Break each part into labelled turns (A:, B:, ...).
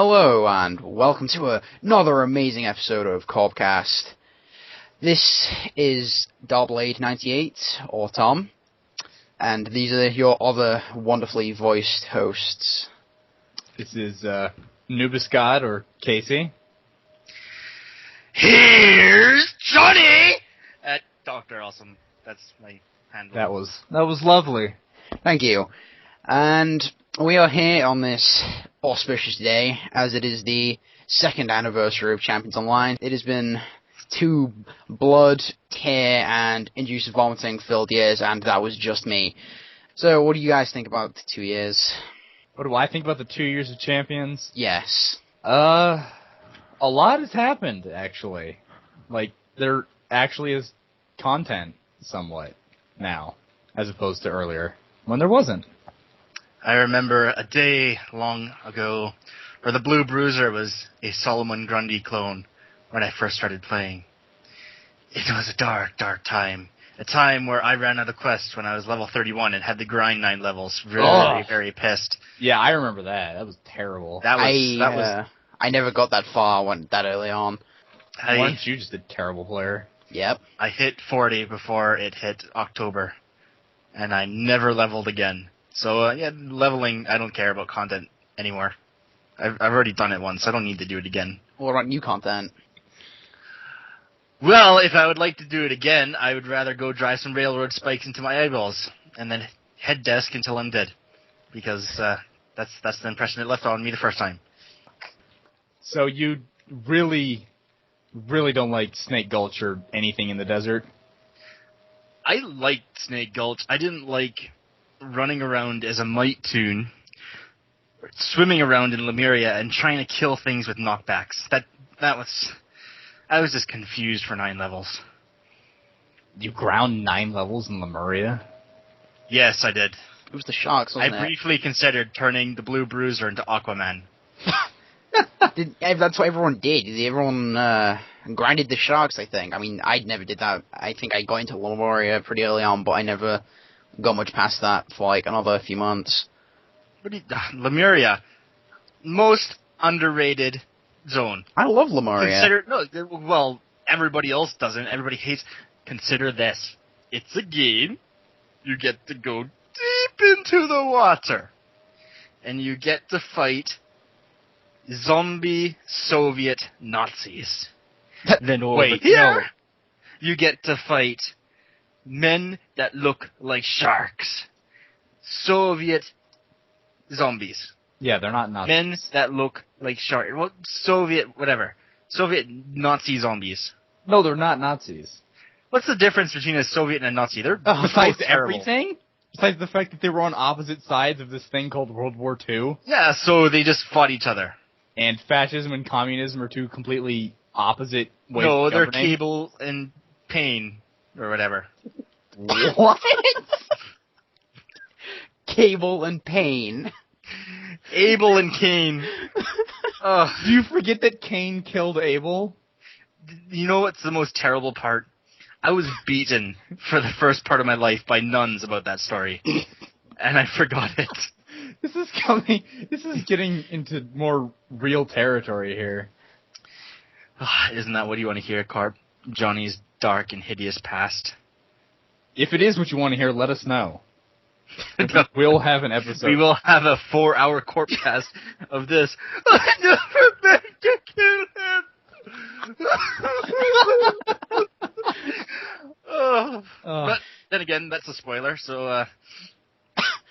A: Hello and welcome to another amazing episode of CORPcast. This is Darblade98, or Tom, and these are your other wonderfully voiced hosts.
B: This is Nubis God, or Casey.
C: Here's Johnny! Dr. Awesome. That's my handle.
B: That was lovely.
A: Thank you. And we are here on this auspicious day, as it is the second anniversary of Champions Online. It has been 2 blood, tear, and induced vomiting filled years, and that was just me. So, what do you guys think about the 2 years?
B: What do I think about the 2 years of Champions?
A: Yes.
B: A lot has happened, actually. Like, there actually is content, somewhat, now, as opposed to earlier, when there wasn't.
C: I remember a day long ago where the Blue Bruiser was a Solomon Grundy clone when I first started playing. It was a dark, dark time. A time where I ran out of quests when I was level 31 and had to grind 9 levels. Very, very pissed.
B: Yeah, I remember that. That was terrible.
A: I never got that far that early on.
B: Weren't you just a terrible player?
A: Yep.
C: I hit 40 before it hit October, and I never leveled again. So, leveling, I don't care about content anymore. I've already done it once, I don't need to do it again.
A: What about new content?
C: Well, if I would like to do it again, I would rather go drive some railroad spikes into my eyeballs, and then head desk until I'm dead. Because, that's the impression it left on me the first time.
B: So you really don't like Snake Gulch or anything in the desert?
C: I liked Snake Gulch. I didn't like running around as a Might Toon, swimming around in Lemuria and trying to kill things with knockbacks. I was just confused for 9 levels.
B: You ground 9 levels in Lemuria?
C: Yes, I did.
A: It was the sharks, wasn't it?
C: I briefly considered turning the Blue Bruiser into Aquaman.
A: That's what everyone did. Everyone grinded the sharks, I think. I mean, I never did that. I think I got into Lemuria pretty early on, but I never got much past that for like another few months.
C: Lemuria, most underrated zone.
A: I love Lemuria.
C: Well, everybody else doesn't. Everybody hates. Consider this. It's a game. You get to go deep into the water. And you get to fight zombie Soviet Nazis. Then over here, you get to fight men that look like sharks. Soviet zombies.
B: Yeah, they're not Nazis.
C: Men that look like sharks. Well, Soviet Nazi zombies.
B: No, they're not Nazis.
C: What's the difference between a Soviet and a Nazi? They're
B: besides
C: both terrible.
B: Everything? Besides the fact that they were on opposite sides of this thing called World War II?
C: Yeah, so they just fought each other.
B: And fascism and communism are two completely opposite ways of
C: No, they're
B: governing?
C: Cable and Pain, or whatever.
A: What? Cable and Pain.
C: Abel and Cain.
B: Do you forget that Cain killed Abel?
C: You know what's the most terrible part? I was beaten for the first part of my life by nuns about that story. And I forgot it.
B: This is getting into more real territory here.
C: Isn't that what you want to hear, Carp? Johnny's dark and hideous past?
B: If it is what you want to hear, let us know. We'll have an episode.
C: We will have a 4-hour CORPcast of this. I never meant to kill him! But then again, that's a spoiler, so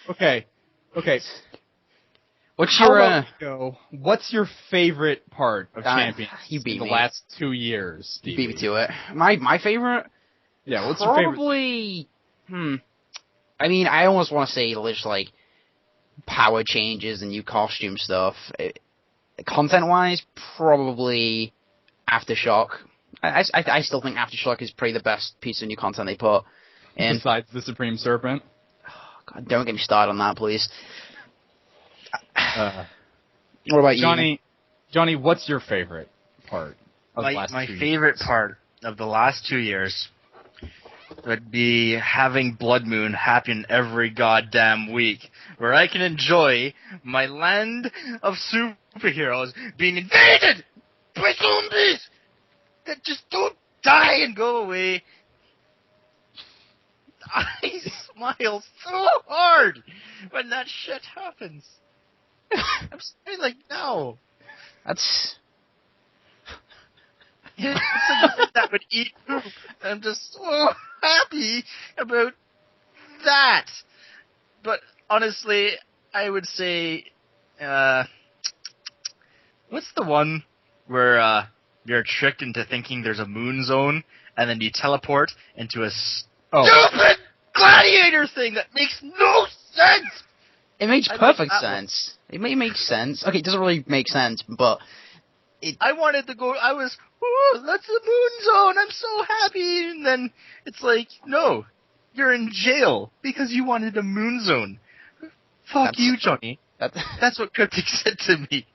B: Okay.
A: What's
B: your favorite part of Champions
A: you beat
B: in the
A: me.
B: last 2 years?
A: You beat me to it. My favorite?
B: Yeah, what's your favorite?
A: Probably, I mean, I almost want to say just like power changes and new costume stuff. Content-wise, probably Aftershock. I still think Aftershock is probably the best piece of new content they put in.
B: Besides the Supreme Serpent?
A: Oh, God, don't get me started on that, please. What about you?
B: Johnny, what's your favorite part of the last 2 years?
C: My favorite part of the last 2 years would be having Blood Moon happen every goddamn week, where I can enjoy my land of superheroes being invaded by zombies that just don't die and go away. I smile so hard when that shit happens. I'm saying, like, no.
A: That's...
C: It's like that would eat poop. I'm just so happy about that. But honestly, I would say, what's the one where you're tricked into thinking there's a moon zone, and then you teleport into a stupid gladiator thing that makes no sense?
A: It makes perfect sense. It makes sense. Okay, it doesn't really make sense, but...
C: I wanted to go, that's the moon zone, I'm so happy, and then it's like, no, you're in jail because you wanted a moon zone. Fuck you, Johnny. That's what Cryptic said to me.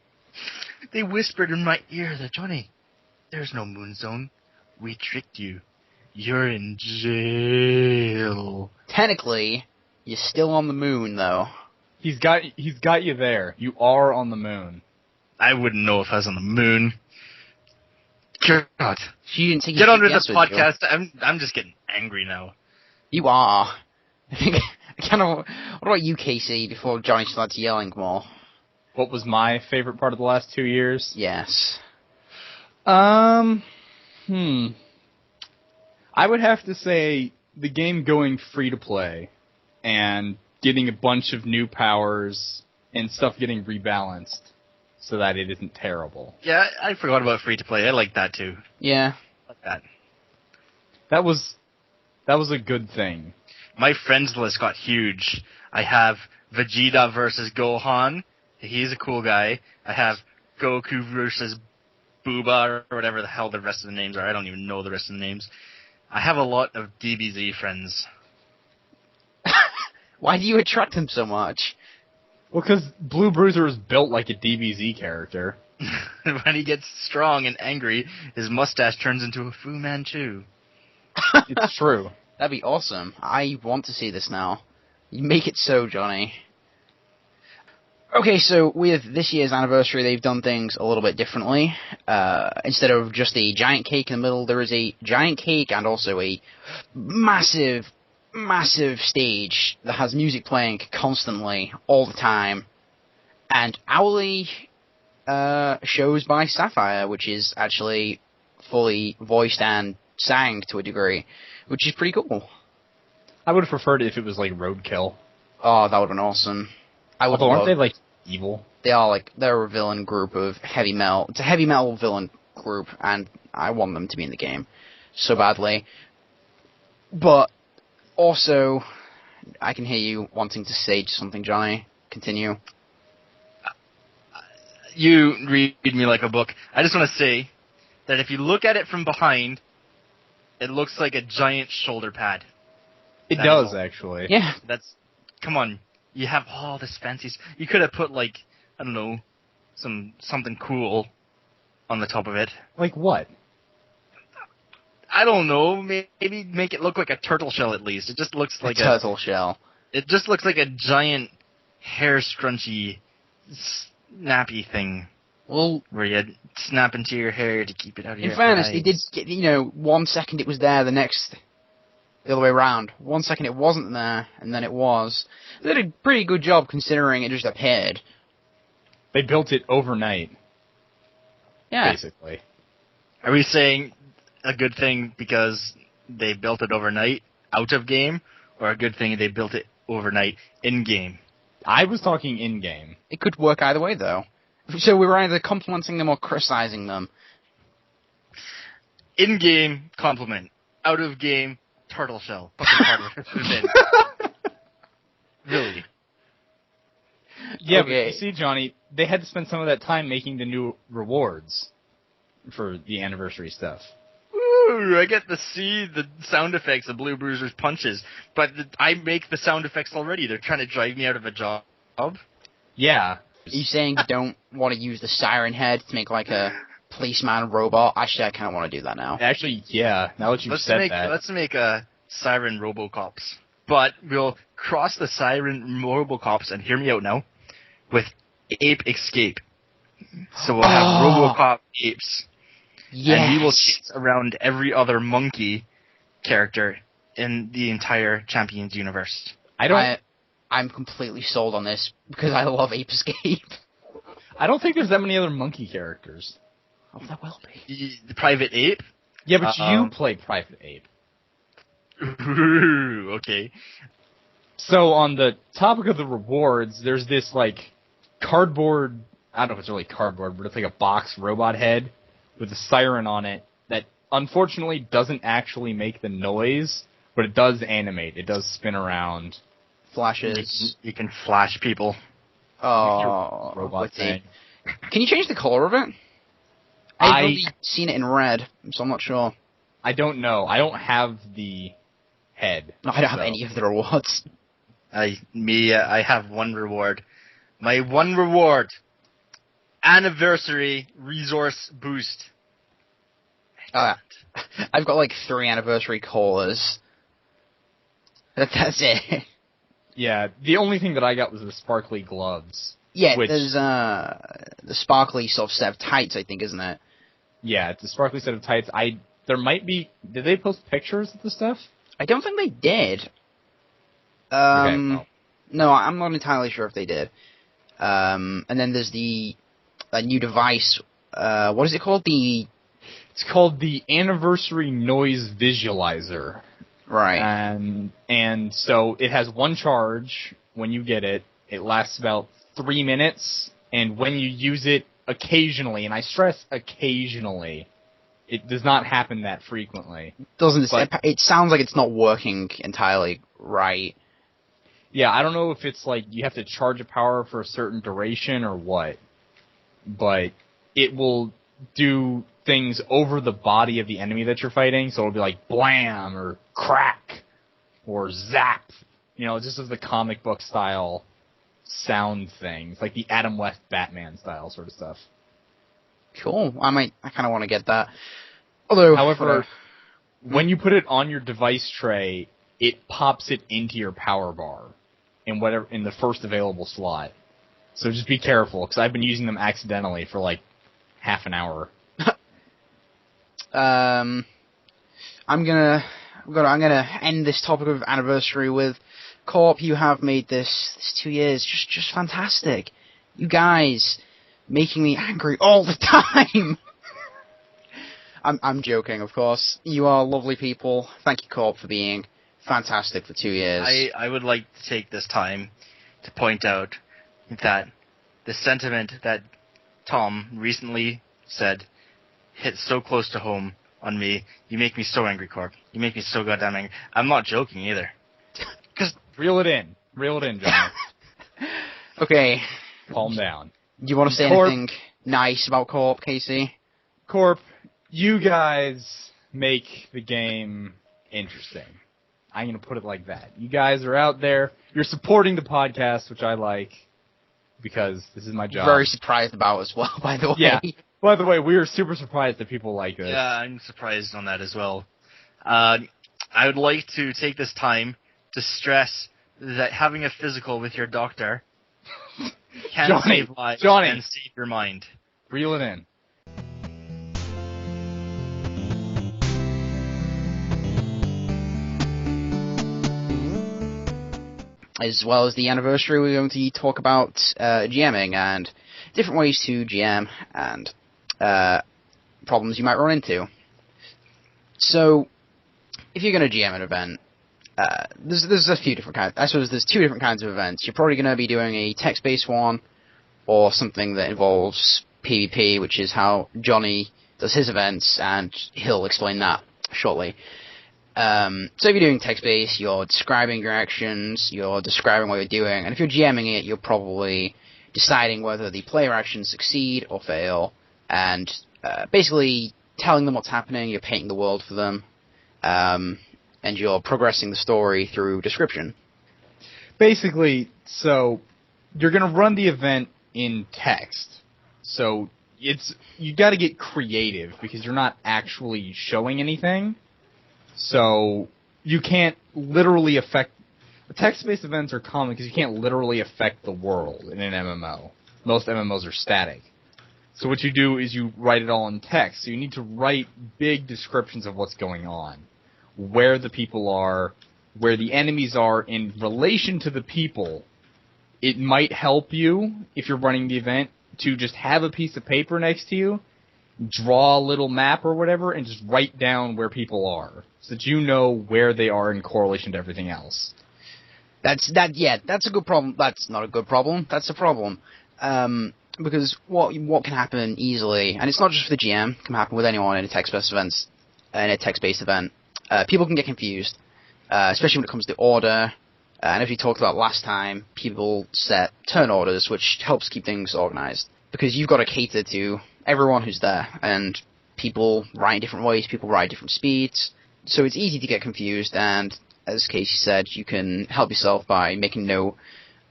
C: They whispered in my ear that, Johnny, there's no moon zone. We tricked you. You're in jail.
A: Technically, you're still on the moon, though.
B: He's got you there. You are on the moon.
C: I wouldn't know if I was on the moon. God.
A: She didn't take
C: Get under
A: GPS
C: this
A: with
C: podcast. I'm just getting angry now.
A: You are. I think kind of. What about you, Casey? Before Johnny starts yelling more.
B: What was my favorite part of the last 2 years?
A: Yes.
B: I would have to say the game going free to play and getting a bunch of new powers and stuff getting rebalanced so that it isn't terrible.
C: Yeah, I forgot about free to play. I like that too.
A: Yeah.
C: I like that.
B: That was a good thing.
C: My friends list got huge. I have Vegeta versus Gohan. He's a cool guy. I have Goku versus Booba, or whatever the hell the rest of the names are. I don't even know the rest of the names. I have a lot of DBZ friends.
A: Why do you attract them so much?
B: Well, because Blue Bruiser is built like a DBZ character.
C: When he gets strong and angry, his mustache turns into a Fu Manchu.
B: It's true.
A: That'd be awesome. I want to see this now. You make it so, Johnny. Okay, so with this year's anniversary, they've done things a little bit differently. Instead of just a giant cake in the middle, there is a giant cake and also a massive stage that has music playing constantly, all the time. And hourly shows by Sapphire, which is actually fully voiced and sang to a degree, which is pretty cool.
B: I would have preferred it if it was like Roadkill.
A: Oh, that would have been awesome.
B: Although aren't they like evil?
A: They're a villain group of heavy metal. It's a heavy metal villain group, and I want them to be in the game so badly. But also, I can hear you wanting to say something, Johnny. Continue.
C: You read me like a book. I just want to say that if you look at it from behind, it looks like a giant shoulder pad.
B: It does, actually.
A: Yeah.
C: Come on. You have all this fancy... You could have put, like, I don't know, something cool on the top of it.
B: Like what?
C: I don't know. Maybe make it look like a turtle shell at least. It just looks like
A: a turtle shell.
C: It just looks like a giant hair scrunchy, snappy thing.
A: Well,
C: where you snap into your hair to keep it out of your eyes.
A: In fairness, they did get, 1 second it was there, the other way around. 1 second it wasn't there, and then it was. They did a pretty good job considering it just appeared.
B: They built it overnight.
A: Yeah.
B: Basically.
C: Are we saying a good thing because they built it overnight out of game, or a good thing they built it overnight in game?
B: I was talking in game.
A: It could work either way, though. So we were either complimenting them or criticizing them.
C: In game, compliment. Out of game, turtle shell. Really?
B: Yeah,
A: okay.
B: But you see, Johnny, they had to spend some of that time making the new rewards for the anniversary stuff.
C: Ooh, I get to see the sound effects of Blue Bruiser's punches, but I make the sound effects already. They're trying to drive me out of a job.
B: Yeah.
A: Are you saying you don't want to use the siren head to make like a policeman robot? Actually, I kind of want to do that now.
B: Actually, yeah. Now that you've said that.
C: Let's make a Siren Robocops. But we'll cross the Siren Robocops, and hear me out now, with Ape Escape. So we'll have Robocop apes.
A: Yes.
C: And we will chase around every other monkey character in the entire Champions universe.
A: I'm completely sold on this because I love Ape Escape.
B: I don't think there's that many other monkey characters.
A: Oh, there will be.
C: The Private Ape?
B: Yeah, but you play Private Ape.
C: Ooh, okay.
B: So on the topic of the rewards, there's this like cardboard, I don't know if it's really cardboard, but it's like a box robot head with a siren on it that unfortunately doesn't actually make the noise, but it does animate. It does spin around.
A: Flashes.
C: You can flash people.
A: Oh,
B: robot thing.
A: Can you change the color of it? I've only seen it in red, so I'm not sure.
B: I don't know. I don't have the head.
A: No, I don't have any of the rewards.
C: I have one reward. My one reward. Anniversary Resource Boost.
A: I've got like 3 anniversary callers. That's it.
B: Yeah, the only thing that I got was the sparkly gloves.
A: Yeah, there's the sparkly sort of set of tights, I think, isn't it?
B: Yeah, it's a sparkly set of tights. There might be... Did they post pictures of the stuff?
A: I don't think they did.
B: Okay, well.
A: No, I'm not entirely sure if they did. And then there's a new device. What is it called?
B: It's called the Anniversary Noise Visualizer.
A: Right.
B: And so it has one charge when you get it. It lasts about 3 minutes, and when you use it occasionally, and I stress occasionally, it does not happen that frequently.
A: It sounds like it's not working entirely right.
B: Yeah, I don't know if it's like you have to charge a power for a certain duration or what, but it will do things over the body of the enemy that you're fighting, so it'll be like blam or crack or zap, just as the comic book style sound things, like the Adam West Batman style sort of stuff.
A: Cool. I kind of want to get that. Although,
B: however, when you put it on your device tray, it pops it into your power bar in the first available slot. So just be careful, because I've been using them accidentally for like half an hour.
A: I'm gonna end this topic of anniversary with Corp. You have made this 2 years just fantastic. You guys making me angry all the time. I'm joking, of course. You are lovely people. Thank you, Corp, for being fantastic for 2 years.
C: I would like to take this time to point out that the sentiment that Tom recently said hit so close to home on me. You make me so angry, Corp. You make me so goddamn angry. I'm not joking either.
B: Just reel it in, John.
A: Okay.
B: Calm down.
A: Do you want to say anything nice about Corp, Casey?
B: Corp, you guys make the game interesting. I'm going to put it like that. You guys are out there. You're supporting the podcast, which I like, because this is my job.
A: Very surprised about as well, by the way.
B: Yeah. By the way, we are super surprised that people like this.
C: Yeah, I'm surprised on that as well. I would like to take this time to stress that having a physical with your doctor can save lives and save your mind.
B: Reel it in.
A: As well as the anniversary, we're going to talk about GMing and different ways to GM and problems you might run into. So, if you're going to GM an event, there's a few different kinds. I suppose there's 2 different kinds of events. You're probably going to be doing a text-based one, or something that involves PvP, which is how Johnny does his events, and he'll explain that shortly. So if you're doing text-based, you're describing your actions, you're describing what you're doing, and if you're GMing it, you're probably deciding whether the player actions succeed or fail, and basically telling them what's happening, you're painting the world for them, and you're progressing the story through description.
B: Basically, so you're going to run the event in text. So you got to get creative because you're not actually showing anything. So you can't literally affect... Text-based events are common because you can't literally affect the world in an MMO. Most MMOs are static. So what you do is you write it all in text. So you need to write big descriptions of what's going on, where the people are, where the enemies are in relation to the people. It might help you, if you're running the event, to just have a piece of paper next to you, draw a little map or whatever, and just write down where people are, so that you know where they are in correlation to everything else.
A: That's a good problem. That's not a good problem. That's a problem. Because what can happen easily, and it's not just for the GM, it can happen with anyone in a text-based event. People can get confused, especially when it comes to order. And as we talked about last time, people set turn orders, which helps keep things organized. Because you've got to cater to everyone who's there, and people write in different ways, people write at different speeds. So it's easy to get confused, and as Casey said, you can help yourself by making note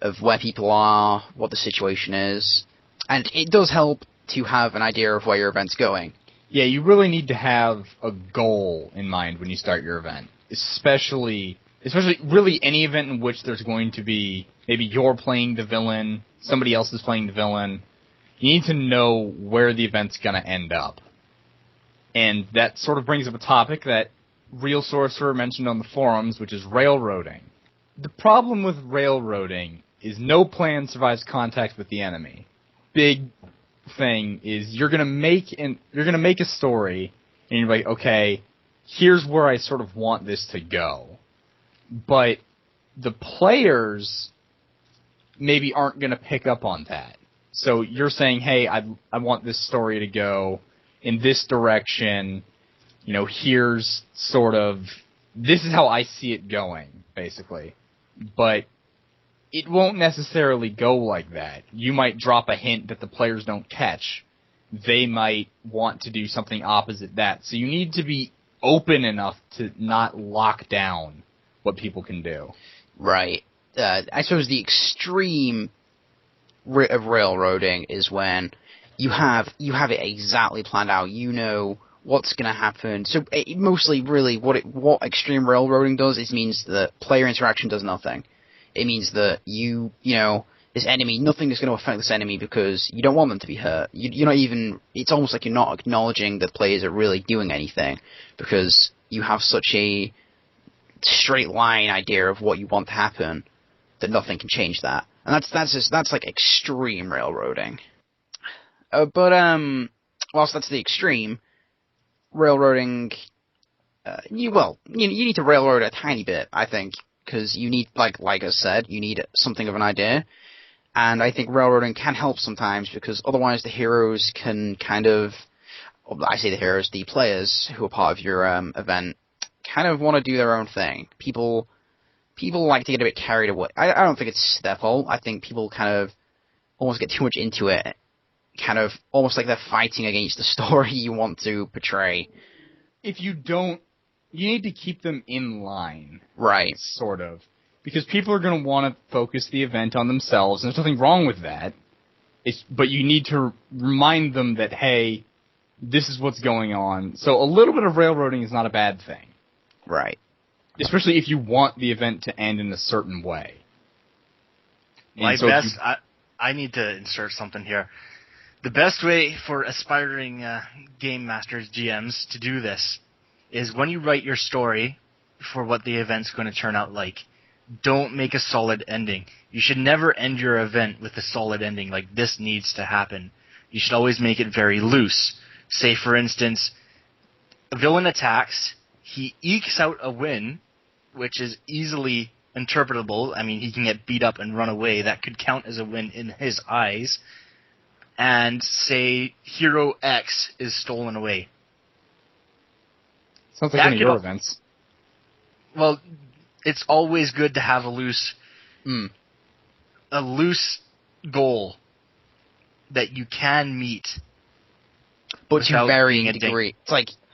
A: of where people are, what the situation is. And it does help to have an idea of where your event's going.
B: Yeah, you really need to have a goal in mind when you start your event. Especially really any event in which there's going to be, maybe you're playing the villain, somebody else is playing the villain. You need to know where the event's going to end up. And that sort of brings up a topic that Real Sorcerer mentioned on the forums, which is railroading. The problem with railroading is no plan survives contact with the enemy. Big thing is you're gonna make a story, and you're like, okay, here's where I sort of want this to go. But the players maybe aren't gonna pick up on that. So you're saying, hey, I want this story to go in this direction. You know, here's sort of, this is how I see it going, basically. But it won't necessarily go like that. You might drop a hint that the players don't catch. They might want to do something opposite that. So you need to be open enough to not lock down what people can do.
A: Right. I suppose the extreme of railroading is when you have it exactly planned out. You know what's going to happen. So mostly, really, what extreme railroading does is means that player interaction does nothing. It means that this enemy, nothing is going to affect this enemy because you don't want them to be hurt. You're not even. It's almost like you're not acknowledging that players are really doing anything because you have such a straight line idea of what you want to happen that nothing can change that. And that's like extreme railroading. But whilst that's the extreme, railroading, you need to railroad a tiny bit, I think, because you need, like I said, you need something of an idea, and I think railroading can help sometimes, because otherwise the heroes can kind of, the players who are part of your event, kind of want to do their own thing. People like to get a bit carried away. I don't think it's their fault. I think people kind of almost get too much into it, kind of almost like they're fighting against the story you want to portray.
B: If you don't, you need to keep them in line.
A: Right.
B: Sort of. Because people are going to want to focus the event on themselves, and there's nothing wrong with that. But you need to remind them that, hey, this is what's going on. So a little bit of railroading is not a bad thing.
A: Right.
B: Especially if you want the event to end in a certain way.
C: I need to insert something here. The best way for aspiring game masters, GMs, to do this is when you write your story for what the event's going to turn out like, don't make a solid ending. You should never end your event with a solid ending, like this needs to happen. You should always make it very loose. Say, for instance, a villain attacks, he ekes out a win, which is easily interpretable. I mean, he can get beat up and run away. That could count as a win in his eyes. And say Hero X is stolen away.
B: Sounds like one of your events.
C: Well, it's always good to have a loose goal that you can meet.
A: But to varying degree.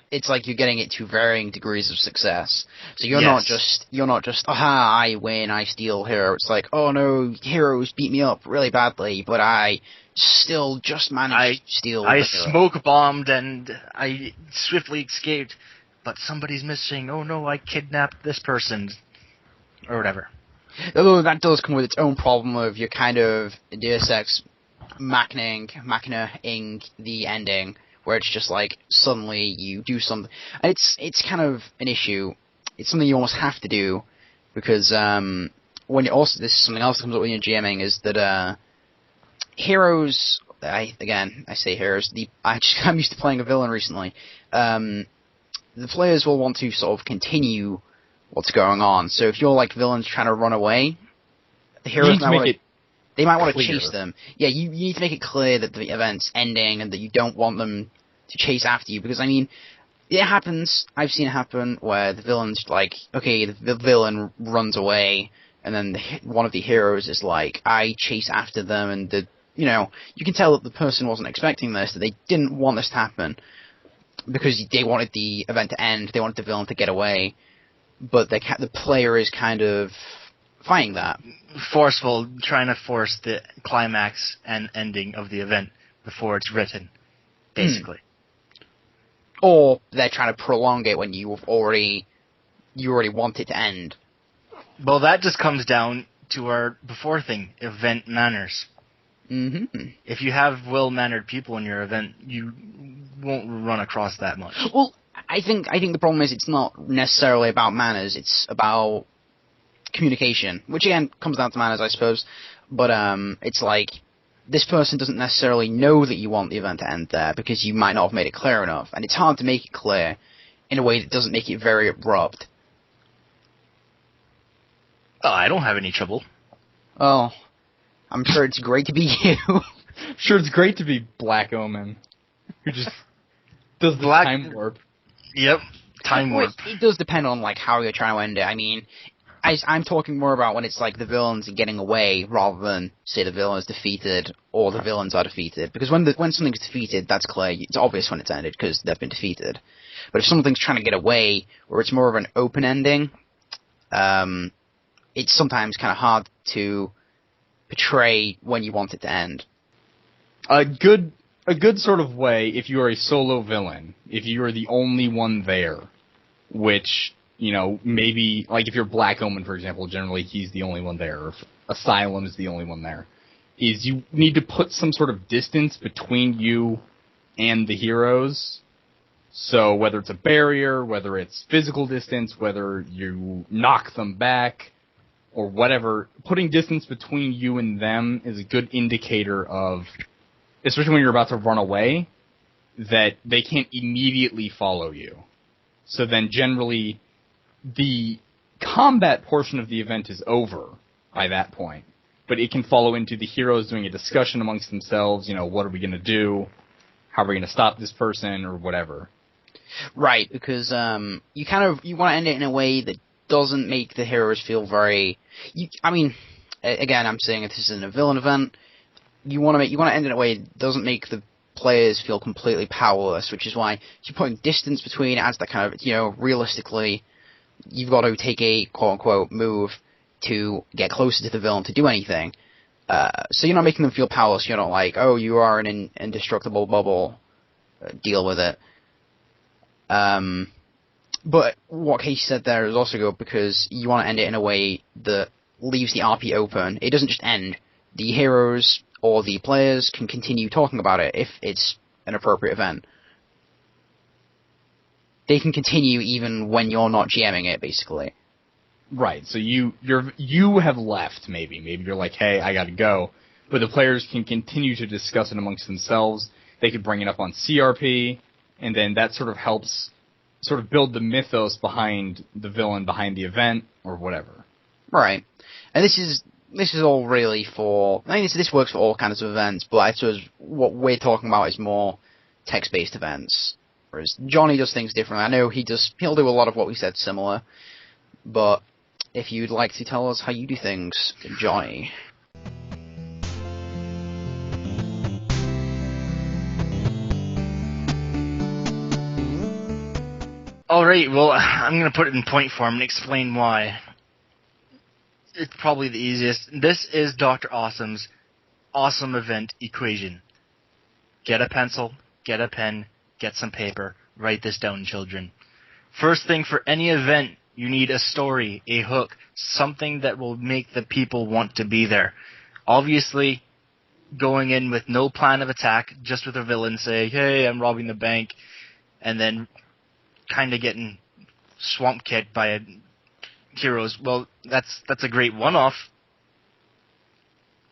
A: It's like you're getting it to varying degrees of success. So you're not just aha, I win, I steal hero. It's like, oh no, heroes beat me up really badly, but I still just managed to steal.
C: I smoke bombed and I swiftly escaped. but somebody's missing. Oh no, I kidnapped this person, or whatever.
A: Although that does come with its own problem of your kind of Deus Ex machina-ing the ending, where it's just like suddenly you do something. And it's kind of an issue. It's something you almost have to do because when you also this is something else that comes up when you're GMing is that heroes. I say heroes. I'm used to playing a villain recently. The players will want to sort of continue what's going on. So if you're like villains trying to run away, the heroes might want to chase them. Yeah, you need to make it clear that the event's ending and that you don't want them to chase after you. Because I mean, it happens. I've seen it happen where the villain's like, okay, the villain runs away, and then one of the heroes is like, I chase after them, and you can tell that the person wasn't expecting this, that they didn't want this to happen, because they wanted the event to end, they wanted the villain to get away, but the player is kind of fighting that.
C: Forceful, trying to force the climax and ending of the event before it's written, basically.
A: Or they're trying to prolong it when you already want it to end.
C: Well, that just comes down to our before thing, event manners.
A: Mm-hmm.
C: If you have well-mannered people in your event, you won't run across that much.
A: Well, I think the problem is it's not necessarily about manners, it's about communication, which again comes down to manners, I suppose. But it's like, this person doesn't necessarily know that you want the event to end there, because you might not have made it clear enough, and it's hard to make it clear in a way that doesn't make it very abrupt.
C: I don't have any trouble.
A: Oh, I'm sure it's great to be you.
B: Sure, it's great to be Black Omen, who just does the time warp.
C: Yep, time warp.
A: It does depend on like how you're trying to end it. I mean, I'm talking more about when it's like the villains are getting away rather than say the villain is defeated or the villains are defeated. Because when something's defeated, that's clear. It's obvious when it's ended because they've been defeated. But if something's trying to get away, or it's more of an open ending, it's sometimes kind of hard to portray when you want it to end.
B: A good sort of way, if you are a solo villain, if you are the only one there, which, maybe, like if you're Black Omen, for example, generally he's the only one there, or if Asylum is the only one there, is you need to put some sort of distance between you and the heroes. So whether it's a barrier, whether it's physical distance, whether you knock them back, or whatever, putting distance between you and them is a good indicator of, especially when you're about to run away, that they can't immediately follow you. So then generally, the combat portion of the event is over by that point. But it can follow into the heroes doing a discussion amongst themselves, what are we going to do? How are we going to stop this person, or whatever.
A: Right, because you want to end it in a way that doesn't make the heroes feel very... again, I'm saying if this isn't a villain event, you want to end it in a way that doesn't make the players feel completely powerless, which is why if you're putting distance between, it adds that kind of, realistically, you've got to take a quote-unquote move to get closer to the villain to do anything. So you're not making them feel powerless. You're not like, oh, you are an indestructible bubble, deal with it. But what Casey said there is also good, because you want to end it in a way that leaves the RP open. It doesn't just end. The heroes or the players can continue talking about it if it's an appropriate event. They can continue even when you're not GMing it, basically.
B: Right, so you have left, maybe. Maybe you're like, hey, I gotta go. But the players can continue to discuss it amongst themselves. They could bring it up on CRP, and then that sort of helps sort of build the mythos behind the villain, behind the event, or whatever.
A: Right. And this is all really for... this works for all kinds of events, but I suppose what we're talking about is more text-based events. Whereas Johnny does things differently. I know he'll do a lot of what we said similar, but if you'd like to tell us how you do things, Johnny...
C: Alright, well, I'm going to put it in point form and explain why. It's probably the easiest. This is Dr. Awesome's awesome event equation. Get a pencil, get a pen, get some paper, write this down, children. First thing for any event, you need a story, a hook, something that will make the people want to be there. Obviously, going in with no plan of attack, just with a villain saying, hey, I'm robbing the bank, and then kind of getting swamp kicked by heroes, well, that's a great one-off,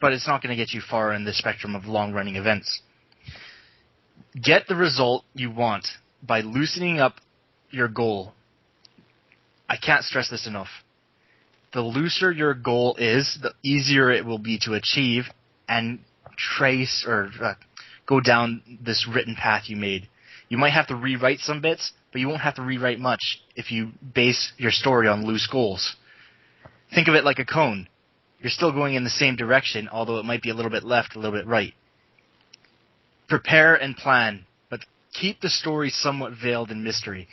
C: but it's not going to get you far in the spectrum of long-running events. Get the result you want by loosening up your goal. I can't stress this enough. The looser your goal is, the easier it will be to achieve and trace or go down this written path you made. You might have to rewrite some bits, but you won't have to rewrite much if you base your story on loose goals. Think of it like a cone. You're still going in the same direction, although it might be a little bit left, a little bit right. Prepare and plan, but keep the story somewhat veiled in mystery.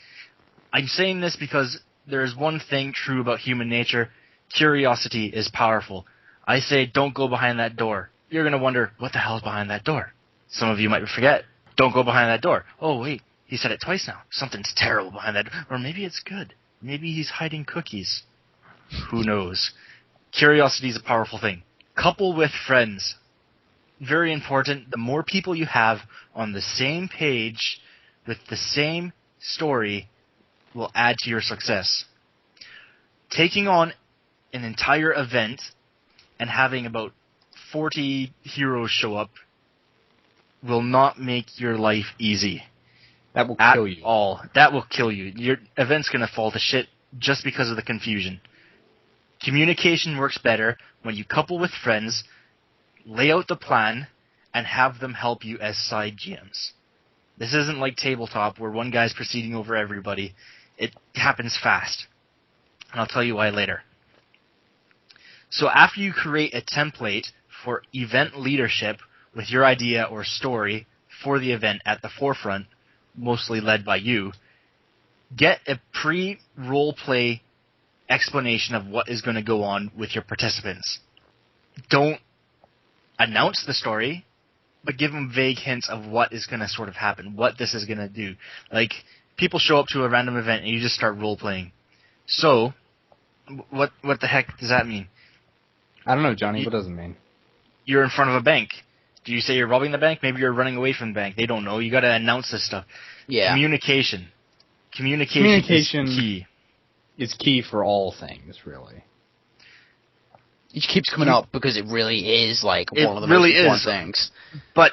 C: I'm saying this because there is one thing true about human nature. Curiosity is powerful. I say don't go behind that door. You're going to wonder, what the hell is behind that door? Some of you might forget. Don't go behind that door. Oh, wait, he said it twice now. Something's terrible behind that door. Or maybe it's good. Maybe he's hiding cookies. Who knows? Curiosity is a powerful thing. Couple with friends. Very important. The more people you have on the same page with the same story will add to your success. Taking on an entire event and having about 40 heroes show up will not make your life easy.
B: That will kill you.
C: At all. That will kill you. Your event's going to fall to shit just because of the confusion. Communication works better when you couple with friends, lay out the plan, and have them help you as side GMs. This isn't like tabletop where one guy's proceeding over everybody. It happens fast. And I'll tell you why later. So after you create a template for event leadership with your idea or story for the event at the forefront, mostly led by you, get a pre-role-play explanation of what is going to go on with your participants. Don't announce the story, but give them vague hints of what is going to sort of happen, what this is going to do. Like, people show up to a random event and you just start role-playing. So, what the heck does that mean?
B: I don't know, Johnny. What does it mean?
C: You're in front of a bank. Do you say you're robbing the bank? Maybe you're running away from the bank. They don't know. You got to announce this stuff.
A: Yeah.
C: Communication is key.
B: Is key for all things, really.
A: It keeps coming up because it really is like one of the
C: really
A: most important things.
C: But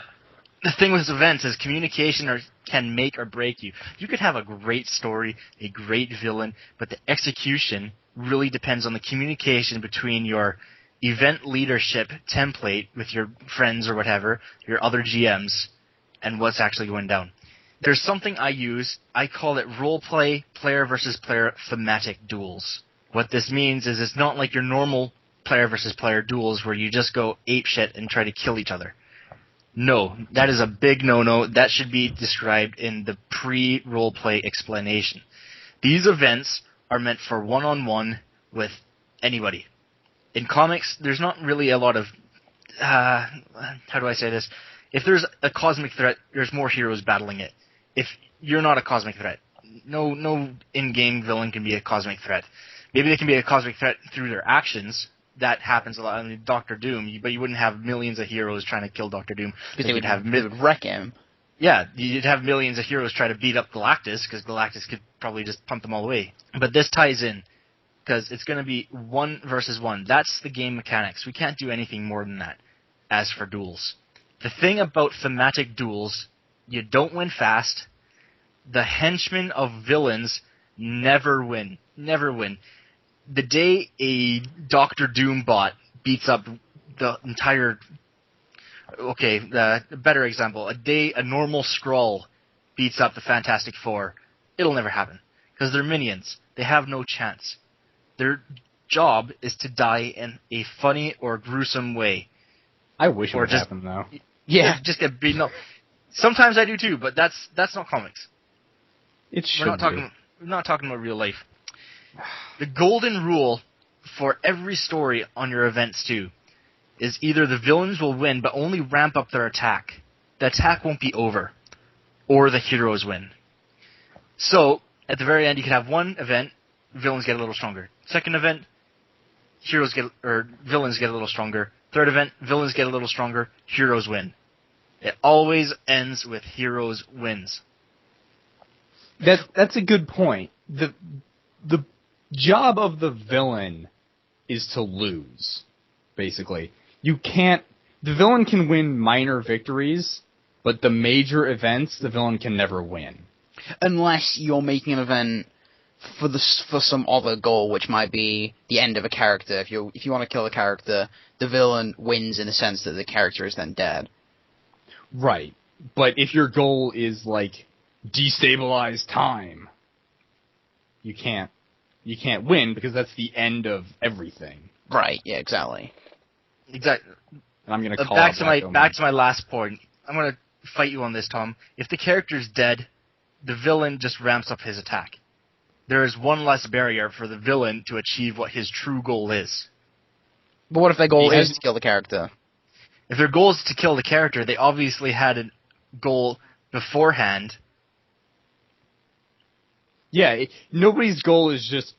C: the thing with events is communication can make or break you. You could have a great story, a great villain, but the execution really depends on the communication between your event leadership template with your friends or whatever, your other GMs, and what's actually going down. There's something I use. I call it roleplay, player versus player thematic duels. What this means is it's not like your normal player versus player duels where you just go apeshit and try to kill each other. No, that is a big no-no. That should be described in the pre-roleplay explanation. These events are meant for one-on-one with anybody. In comics, there's not really a lot of... how do I say this? If there's a cosmic threat, there's more heroes battling it. If you're not a cosmic threat, no in-game villain can be a cosmic threat. Maybe they can be a cosmic threat through their actions. That happens a lot. I mean, Doctor Doom, but you wouldn't have millions of heroes trying to kill Doctor Doom.
A: Because they would wreck him.
C: Yeah, you'd have millions of heroes try to beat up Galactus, because Galactus could probably just pump them all away. But this ties in, because it's going to be 1 versus 1. That's the game mechanics. We can't do anything more than that, as for duels. The thing about thematic duels, you don't win fast. The henchmen of villains never win. Never win. The day a Doctor Doom bot beats up the entire... Okay, the better example. A day a normal Skrull beats up the Fantastic Four. It'll never happen. Because they're minions. They have no chance. Their job is to die in a funny or gruesome way.
B: I wish it would happen, though.
C: Yeah, just get beaten up. Sometimes I do too, but that's not comics.
B: It should
C: We're not talking about real life. The golden rule for every story on your events too is either the villains will win but only ramp up their attack. The attack won't be over. Or the heroes win. So, At the very end, you can have one event, villains get a little stronger. Second event, villains get a little stronger. Third event, villains get a little stronger, heroes win. It always ends with heroes wins.
B: That's a good point. The job of the villain is to lose, basically. The villain can win minor victories, but the major events, the villain can never win.
A: Unless you're making an event for some other goal, which might be the end of a character. If you want to kill a character, the villain wins in the sense that the character is then dead.
B: Right. But if your goal is, like, destabilize time, you can't win because that's the end of everything.
A: Right, yeah, exactly.
C: Exactly.
B: And I'm going to call
C: back to my last point. I'm going to fight you on this, Tom. If the character's dead, the villain just ramps up his attack. There is one less barrier for the villain to achieve what his true goal is.
A: But what if their goal is to kill the character?
C: If their goal is to kill the character, they obviously had a goal beforehand.
B: Yeah, nobody's goal is just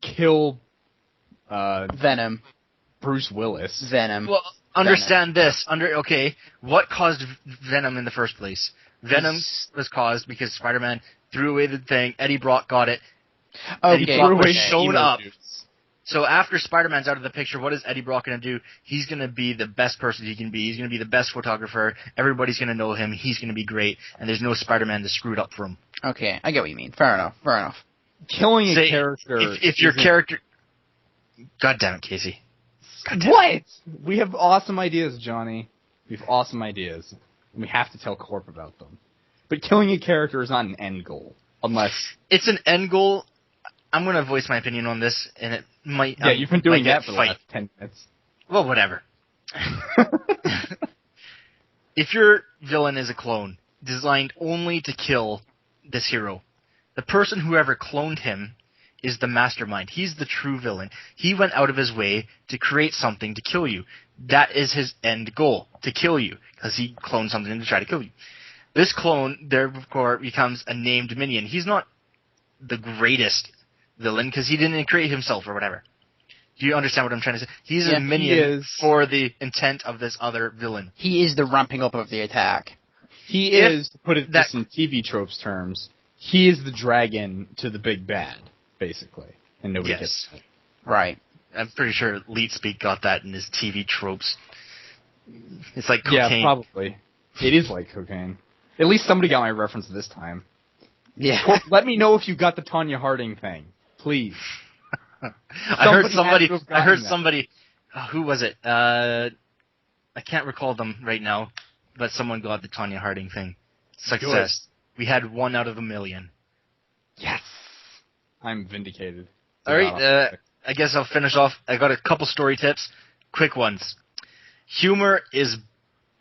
B: kill
A: Venom.
B: Bruce Willis.
A: Venom.
C: Well, understand this. What caused Venom in the first place? Venom was caused because Spider-Man threw away the thing. Eddie Brock got it.
A: Okay.
C: Eddie Brock was
B: Okay.
C: shown up. So after Spider-Man's out of the picture, what is Eddie Brock going to do? He's going to be the best person he can be. He's going to be the best photographer. Everybody's going to know him. He's going to be great. And there's no Spider-Man to screw it up for him.
A: Okay, I get what you mean. Fair enough.
B: Killing a character...
C: If your character... God damn it, Casey.
B: What? We have awesome ideas, Johnny. We have awesome ideas. And we have to tell Corp about them. But killing a character is not an end goal. Unless...
C: It's an end goal. I'm going to voice my opinion on this, and it might...
B: Yeah, you've been doing that for the last 10 minutes.
C: Well, whatever. If your villain is a clone, designed only to kill this hero, the person who ever cloned him is the mastermind. He's the true villain. He went out of his way to create something to kill you. That is his end goal, to kill you, because he cloned something to try to kill you. This clone, therefore, becomes a named minion. He's not the greatest villain because he didn't create himself or whatever. Do you understand what I'm trying to say? He's a minion for the intent of this other villain.
A: He is the ramping up of the attack.
B: He is, to put it just in TV tropes terms, he is the dragon to the big bad, basically. And nobody gets it.
A: Right.
C: I'm pretty sure Leet Speak got that in his TV tropes. It's like cocaine.
B: Yeah, probably. It is like cocaine. At least somebody got my reference this time.
A: Yeah.
B: Corp, let me know if you got the Tanya Harding thing. Please.
C: I heard somebody. Who was it? I can't recall them right now, but someone got the Tanya Harding thing. Success. Good. We had 1 out of 1,000,000.
B: Yes. I'm vindicated.
C: All right. I guess I'll finish off. I got a couple story tips. Quick ones. Humor is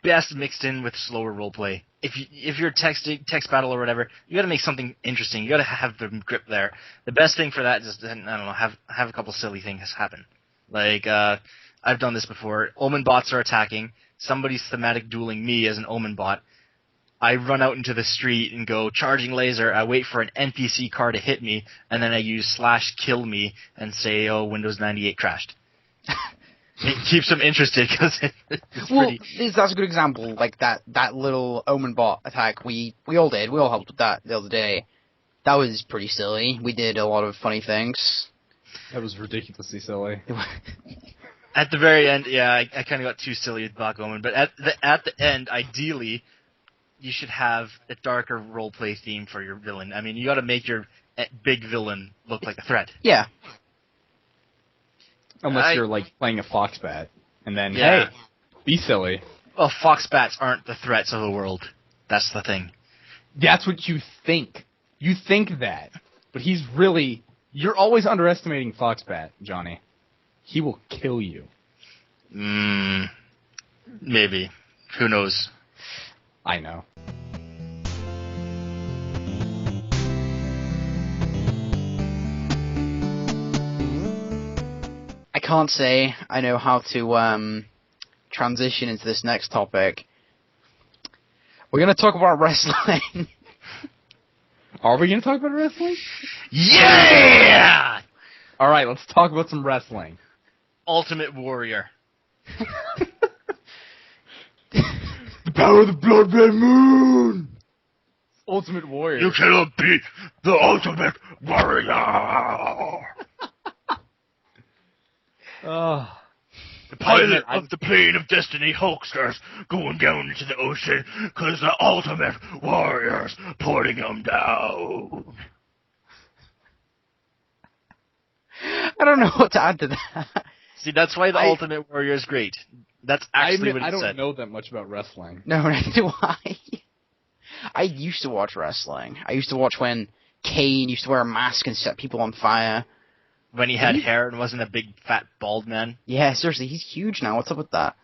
C: best mixed in with slower roleplay. If you're text battle or whatever, you got to make something interesting. You got to have the grip there. The best thing for that is have a couple silly things happen. Like I've done this before. Omen bots are attacking. Somebody's thematic dueling me as an Omen bot. I run out into the street and go charging laser. I wait for an NPC car to hit me, and then I use /kill me and say, "Oh, Windows 98 crashed." It keeps them interested because it's pretty...
A: that's a good example. Like that little Omen bot attack we all did. We all helped with that the other day. That was pretty silly. We did a lot of funny things.
B: That was ridiculously silly.
C: At the very end, yeah, I kind of got too silly with Black Omen. But at the end, ideally, you should have a darker roleplay theme for your villain. I mean, you got to make your big villain look like a threat.
A: Yeah.
B: Unless you're, like, playing a Foxbat. And then, hey, be silly.
C: Well, Foxbats aren't the threats of the world. That's the thing.
B: That's what you think. You think that. But he's really... You're always underestimating Foxbat, Johnny. He will kill you.
C: Maybe. Who knows?
B: I know.
A: I can't say I know how to transition into this next topic. We're going to talk about wrestling.
B: Are we going to talk about wrestling?
C: Yeah!
B: All right, let's talk about some wrestling.
C: Ultimate Warrior.
B: The power of the blood red moon! Ultimate Warrior.
C: You cannot beat the Ultimate Warrior! The pilot of the plane of destiny Hulksters going down into the ocean because the Ultimate Warrior's putting them down.
A: I don't know what to add to that.
C: See, that's why the Ultimate Warrior is great. That's actually what it
B: I don't
C: said.
B: know that much about wrestling.
A: No, neither do I. I used to watch wrestling. I used to watch when Kane used to wear a mask and set people on fire.
C: When he had hair and wasn't a big, fat, bald man.
A: Yeah, seriously, he's huge now. What's up with that?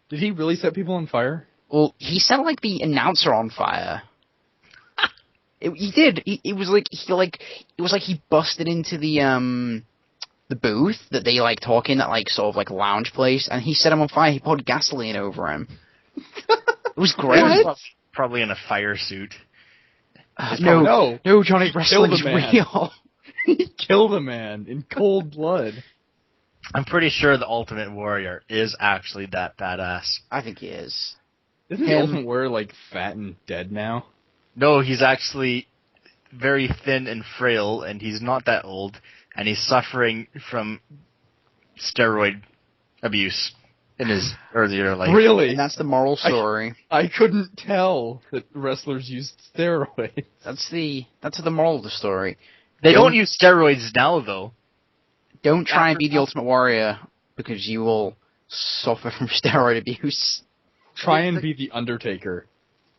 B: Did he really set people on fire?
A: Well, he set like the announcer on fire. He did. It was like he busted into the booth that they like talk in, that like sort of like lounge place, and he set him on fire. He poured gasoline over him. It was great.
C: What? Probably in a fire suit.
A: No, Johnny, wrestling's real.
B: He killed a man in cold blood.
C: I'm pretty sure the Ultimate Warrior is actually that badass.
A: I think he is.
B: Isn't the Ultimate Warrior like fat and dead now?
C: No, he's actually very thin and frail, and he's not that old, and he's suffering from steroid abuse in his earlier life.
B: Really?
A: And that's the moral story.
B: I couldn't tell that wrestlers used steroids.
A: That's the moral of the story.
C: They don't use steroids now, though.
A: Don't try and be the Ultimate Warrior, because you will suffer from steroid abuse.
B: Try and be the Undertaker.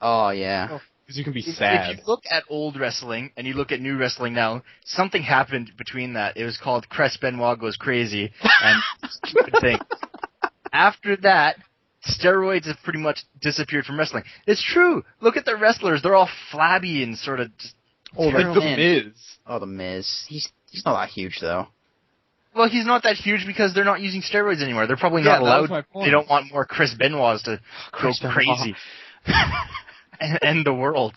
A: Oh, yeah.
B: Because you can be sad.
C: If you look at old wrestling, and you look at new wrestling now, something happened between that. It was called Chris Benoit Goes Crazy, and stupid thing. After that, steroids have pretty much disappeared from wrestling. It's true. Look at the wrestlers. They're all flabby and sort of just...
B: like The Miz.
A: Oh, the Miz. He's not that huge, though.
C: Well, he's not that huge because they're not using steroids anymore. They're probably not allowed. They don't want more Chris Benoits to go crazy and end the world.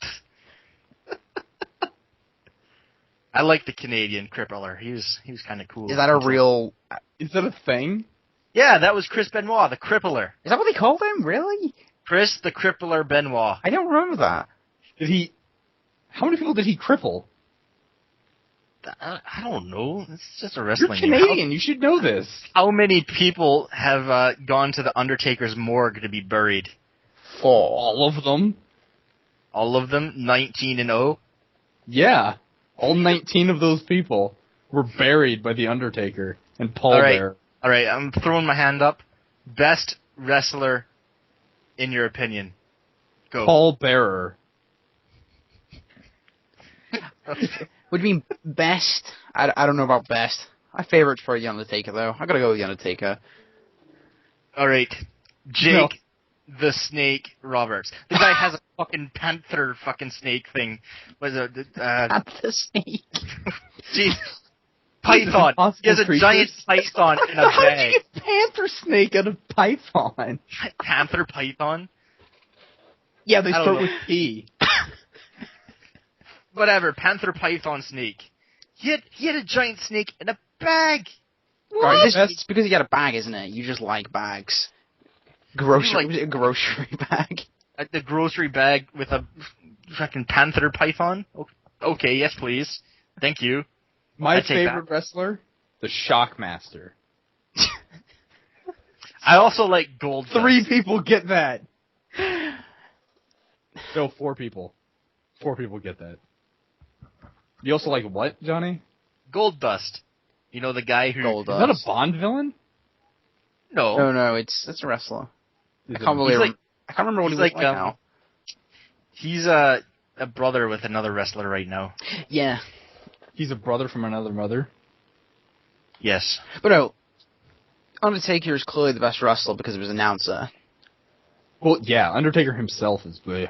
C: I like the Canadian crippler. He was kind of cool.
A: Is that a real...
B: Is that a thing?
C: Yeah, that was Chris Benoit, the crippler.
A: Is that what they called him? Really?
C: Chris the crippler Benoit.
A: I don't remember that.
B: How many people did he cripple?
C: I don't know. It's just a wrestling
B: You're Canadian. You should know this.
C: How many people have gone to the Undertaker's morgue to be buried?
B: All of them.
C: All of them? 19-0?
B: Yeah. All 19 of those people were buried by the Undertaker and Paul Bearer.
C: All right, I'm throwing my hand up. Best wrestler, in your opinion. Go.
B: Paul Bearer.
A: Would you mean best? I don't know about best. My favorite's for The Undertaker, though. I gotta go with The Undertaker.
C: All right, Jake the Snake Roberts. The guy has a fucking panther fucking snake thing. What is it?
A: Panther snake.
C: Jeez. Python. He has a giant python in a
B: How
C: bag.
B: do you get panther snake out of python?
C: Panther python?
B: Yeah, they
C: I don't
B: start
C: know.
B: with P.
C: Whatever, panther python snake. He had a giant snake in a bag.
A: Right, it's because he had a bag, isn't it? You just like bags. Was it a grocery bag?
C: The grocery bag with a fucking panther python? Okay, yes please. Thank you.
B: My favorite wrestler? The Shockmaster.
C: I also like Goldust.
B: 3 people get that. No, 4 people. 4 people get that. You also like what, Johnny?
C: Goldust. You know the guy who...
A: Goldust.
B: Is that a Bond villain?
C: No.
A: No, it's a wrestler. I can't remember what he looks like now.
C: He's a brother with another wrestler right now.
A: Yeah.
B: He's a brother from another mother?
C: Yes.
A: But no, Undertaker is clearly the best wrestler because of his announcer.
B: Well, yeah, Undertaker himself is bleh.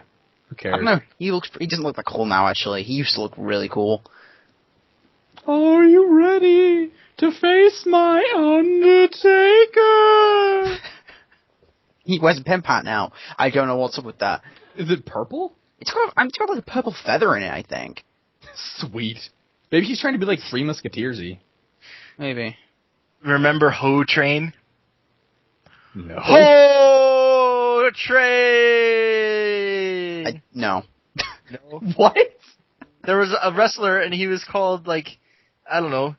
B: Who cares?
A: I don't know. He doesn't look that cool now, actually. He used to look really cool.
B: Are you ready to face my Undertaker?
A: He wears a pimp hat now. I don't know what's up with that.
B: Is it purple?
A: It's got like a purple feather in it, I think.
B: Sweet. Maybe he's trying to be like Three Musketeers-y.
A: Maybe.
C: Remember Ho Train?
B: No.
C: Ho Train!
A: No.
C: No.
B: What?
C: There was a wrestler, and he was called, like, I can't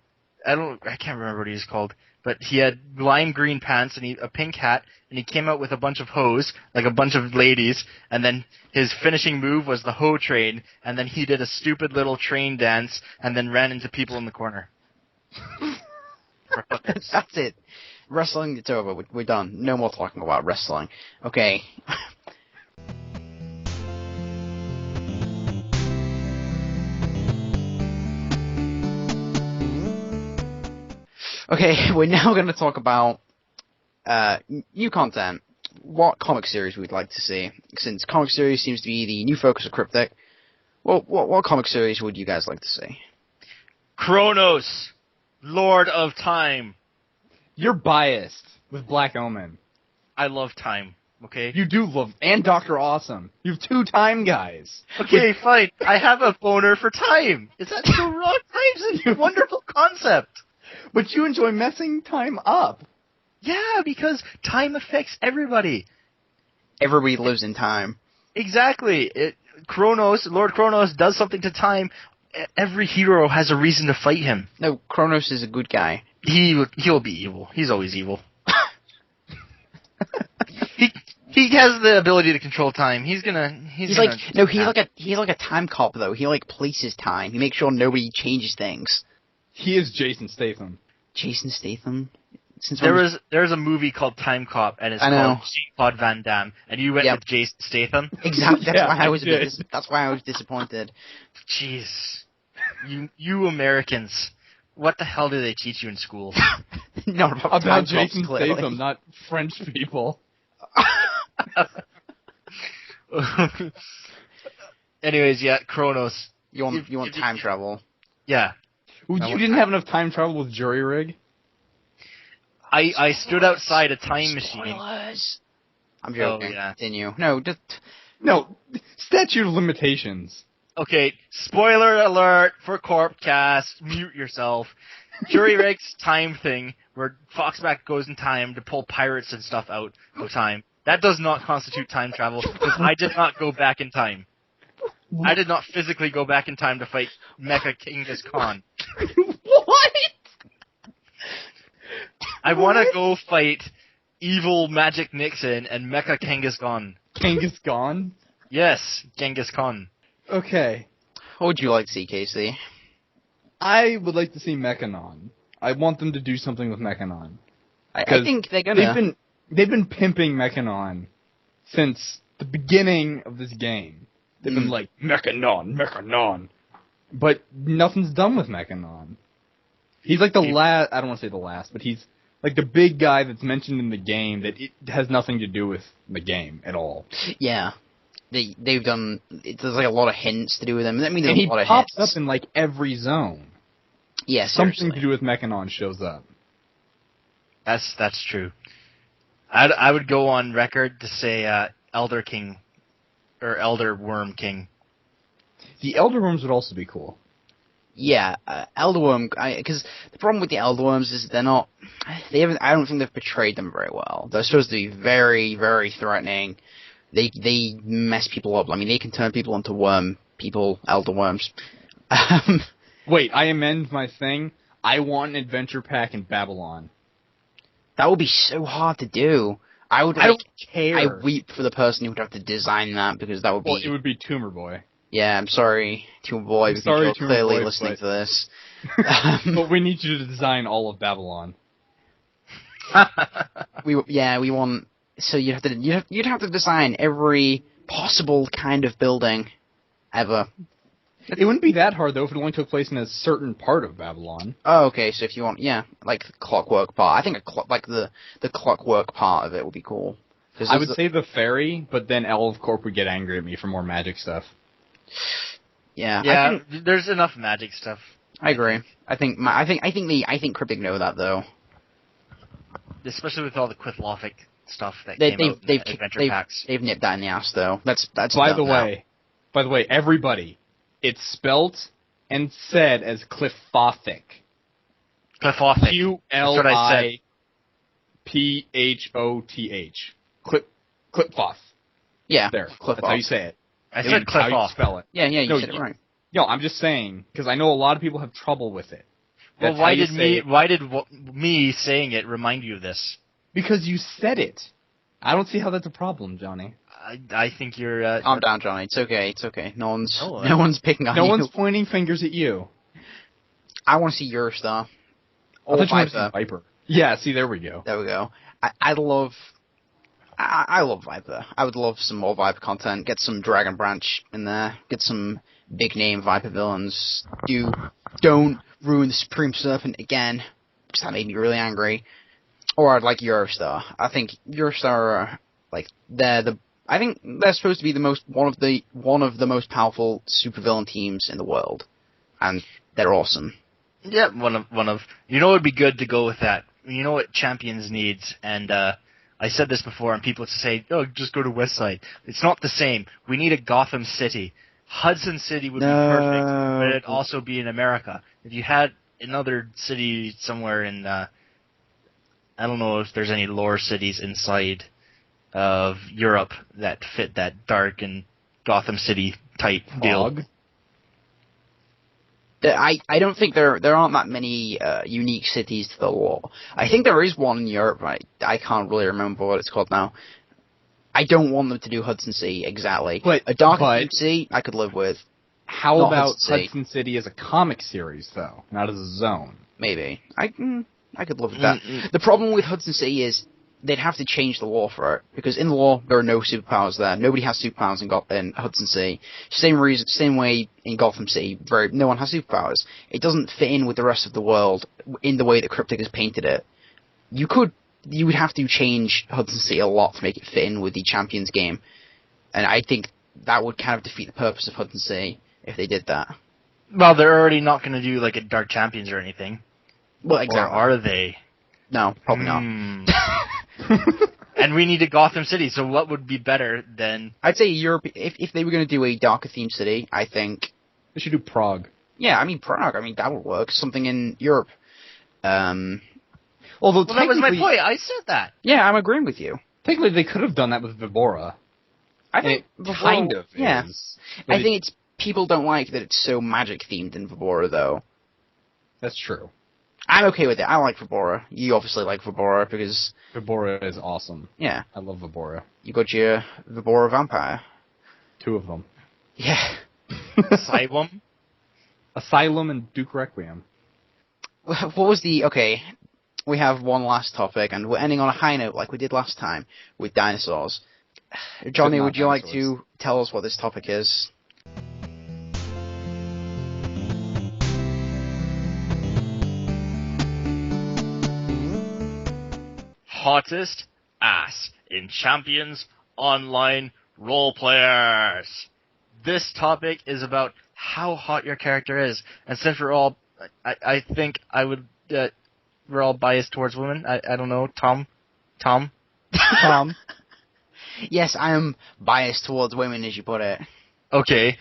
C: remember what he was called, but he had lime green pants and a pink hat, and he came out with a bunch of hoes, like a bunch of ladies, and then his finishing move was the Ho Train, and then he did a stupid little train dance, and then ran into people in the corner.
A: That's it. Wrestling, it's over. We're done. No more talking about wrestling. Okay. Okay, we're now going to talk about new content. What comic series we'd like to see. Since comic series seems to be the new focus of Cryptic, what comic series would you guys like to see?
C: Kronos, Lord of Time.
B: You're biased with Black Omen.
C: I love time, okay?
B: You do love... And Dr. Awesome. You have 2 time guys.
C: Okay, fine. I have a boner for time. Is that so wrong? Time's a wonderful concept.
B: But you enjoy messing time up.
C: Yeah, because time affects everybody.
A: Everybody lives in time.
C: Exactly. Lord Kronos does something to time. Every hero has a reason to fight him.
A: No, Kronos is a good guy.
C: He'll be evil. He's always evil. He has the ability to control time. He's like a time cop though. He like polices time. He makes sure nobody changes things.
B: He is Jason Statham.
A: Jason Statham.
C: There's a movie called Time Cop, and it's called Jean-Claude Van Damme, and you went with Jason Statham.
A: Exactly. That's
B: Yeah,
A: why I was that's why I was disappointed.
C: Jeez, you Americans, what the hell do they teach you in school?
A: Not about
B: About
A: time
B: Jason
A: cops, clearly.
B: Statham, not French people.
C: Anyways, yeah, Kronos.
A: You want time travel?
C: Yeah.
B: You didn't have enough time travel with Jury Rig?
C: I stood outside a time machine.
A: Spoilers. I'm joking.
C: Oh, yeah.
A: Continue.
B: No, statute of limitations.
C: Okay, spoiler alert for CORPcast. Mute yourself. Jury Rig's time thing, where Foxback goes in time to pull pirates and stuff out of time. That does not constitute time travel, because I did not go back in time. I did not physically go back in time to fight Mecha Genghis Khan.
B: What?
C: I want to go fight evil Magic Nixon and Mecha Genghis Khan.
B: Genghis Khan?
C: Yes, Genghis Khan.
B: Okay.
A: What would you like to see, Casey?
B: I would like to see Mechanon. I want them to do something with Mechanon.
A: I think they're gonna.
B: They've been pimping Mechanon since the beginning of this game. They've been like, Mechanon. But nothing's done with Mechanon. He's like the last, I don't want to say the last, but he's like the big guy that's mentioned in the game that it has nothing to do with the game at all.
A: Yeah. They've done, there's like a lot of hints to do with him. I mean,
B: And
A: there's
B: he
A: a lot of
B: pops
A: hints.
B: up in like every zone.
A: Yeah,
B: Something
A: seriously.
B: to do with Mechanon shows up.
C: That's true. I would go on record to say Elder King or Elder Worm King.
B: The Elder Worms would also be cool.
A: Yeah, Elderworm, because the problem with the Elderworms is I don't think they've portrayed them very well. They're supposed to be very, very threatening. They mess people up. I mean, they can turn people into Elderworms.
B: Wait, I amend my thing. I want an adventure pack in Babylon.
A: That would be so hard to do. I
B: don't care.
A: I weep for the person who would have to design that, because that would be...
B: Well, it would be Tumor Boy.
A: Yeah, I'm sorry, Tumor Boy,
B: I'm
A: because
B: sorry,
A: you're
B: Tumor
A: clearly
B: Boy,
A: listening
B: but-
A: to this.
B: But we need you to design all of Babylon.
A: we want... So you'd have to design every possible kind of building ever.
B: It wouldn't be that hard, though, if it only took place in a certain part of Babylon.
A: Oh, okay, so if you want, like the clockwork part. I think the clockwork part of it would be cool.
B: I would say the fairy, but then Elf Corp would get angry at me for more magic stuff.
A: Yeah,
C: Yeah, there's enough magic stuff.
A: I agree. I think Cryptic know that though.
C: Especially with all the Quithlothic stuff that came out in the adventure packs.
A: They've nipped that in the ass though. That's
B: By
A: done
B: the
A: now.
B: way, everybody, it's spelt and said as Cliffothic.
C: Cliffothic. That's what I said.
B: Cliphoth. Clipfoth.
A: Yeah,
B: There.
A: Cliff
B: That's how you say it.
C: I said
B: How you
C: Cliffoth.
B: spell it.
A: Yeah, you said it right.
B: No, I'm just saying, because I know a lot of people have trouble with it.
C: Well,
B: That's
C: why
B: how you
C: did
B: say
C: me saying it remind you of this?
B: Because you said it. I don't see how that's a problem, Johnny.
C: I think you're.
A: Calm down, Johnny. It's okay. No one's picking on
B: No
A: you.
B: one's pointing fingers at you.
A: I want to see Eurostar.
B: I thought you wanted to
A: Viper.
B: see Viper. Yeah, see, there we go.
A: There we go. I love Viper. I would love some more Viper content. Get some Dragon Branch in there. Get some big name Viper villains. Don't ruin the Supreme Serpent again, because that made me really angry. Or I'd like Eurostar. I think Eurostar are I think they're supposed to be one of the most powerful supervillain teams in the world, and they're awesome.
C: Yeah, one of. You know, it would be good to go with that. You know what Champions needs, and I said this before, and people say, "Oh, just go to Westside." It's not the same. We need a Gotham City. Hudson City would be perfect, but it'd also be in America. If you had another city somewhere in, I don't know if there's any lore cities inside of Europe that fit that dark and Gotham City type deal.
A: I don't think there aren't that many unique cities to the lore. I think there is one in Europe, right? I can't really remember what it's called now. I don't want them to do Hudson City exactly.
B: But
A: a dark Deep Sea, I could live with.
B: How
A: Not
B: about
A: Hudson
B: Hudson City as a comic series, though, not as a zone?
A: Maybe I could live with that. The problem with Hudson City is they'd have to change the law for it, because in the law there are no superpowers there. Nobody has superpowers in Hudson City. Same way in Gotham City, no one has superpowers. It doesn't fit in with the rest of the world in the way that Cryptic has painted it. You would have to change Hudson City a lot to make it fit in with the Champions game, and I think that would kind of defeat the purpose of Hudson City if they did that.
C: Well, they're already not going to do like a Dark Champions or anything.
A: Well, exactly.
C: Or are they?
A: No, probably not.
C: And we need a Gotham City, so what would be better than...
A: I'd say Europe. If they were going to do a darker themed city, I think
B: They should do Prague.
A: Yeah, I mean Prague. I mean that would work. Something in Europe.
B: Although
C: well, that was my point. I said that.
A: Yeah, I'm agreeing with you.
B: Technically, they could have done that with Vibora.
A: I think
B: it kind of
A: yeah.
B: is.
A: I think it's people don't like that it's so magic themed in Vibora, though.
B: That's true.
A: I'm okay with it. I like Vibora. You obviously like Vibora because
B: Vibora is awesome.
A: Yeah,
B: I love Vibora.
A: You got your Vibora vampire.
B: 2 of them.
A: Yeah.
B: Asylum and Duke Requiem.
A: What was the... Okay, we have one last topic, and we're ending on a high note like we did last time with dinosaurs. Johnny, would you like to tell us what this topic is?
C: Hottest ass in Champions Online role players. This topic is about how hot your character is, and since we're all, I think I would, we're all biased towards women. I don't know, Tom.
A: Yes, I am biased towards women, as you put it.
C: Okay,